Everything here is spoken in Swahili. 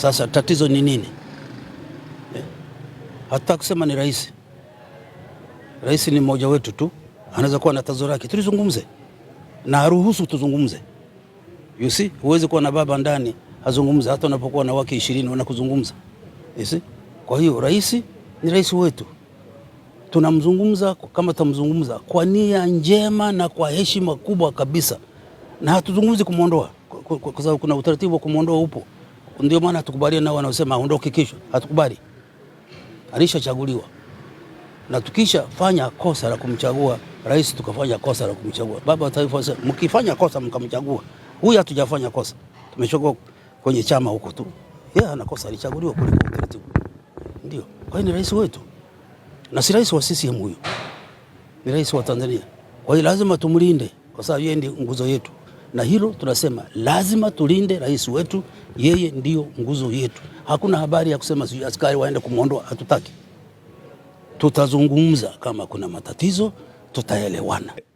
Sasa tatizo ni nini? Hata kusema ni rais. Rais ni mmoja wetu tu, anaweza kuwa na tatizo lake, tulizungumze na aruhusu tuzungumze. You see, huwezi kuwa na baba ndani azungumze hata unapokuwa na wake 20 wanakuzungumza. You see? Kwa hiyo rais ni rais wetu, tunamzungumza kama tutamzungumza kwa nia njema na kwa heshima kubwa kabisa, na hatuzungumzi kumuondoa kwa sababu kuna utaratibu wa kumuondoa upo. Ndio maana hatukubaliana nao wanaosema aondoke kesho, hatukubali. Alishachaguliwa, na tukisha fanya kosa la kumchagua rais, tukafanya kosa la kumchagua baba wa taifa, mkifanya kosa mkamchagua huyu, hatujafanya kosa, tumechagua kwenye chama huko tu, yeye ana kosa, alichaguliwa kule kwa utaratibu. Ndio, kwa hiyo ni rais wetu, na si rais wa CCM huyu, ni rais wa Tanzania. Kwa hiyo lazima tumlinde kwa sababu yeye ndiye nguzo yetu, na hilo tunasema lazima tulinde rais wetu, yeye ndio nguzo yetu. Hakuna habari ya kusema askari waende kumuondoa, hatutaki. Tutazungumza kama kuna matatizo, tutaelewana.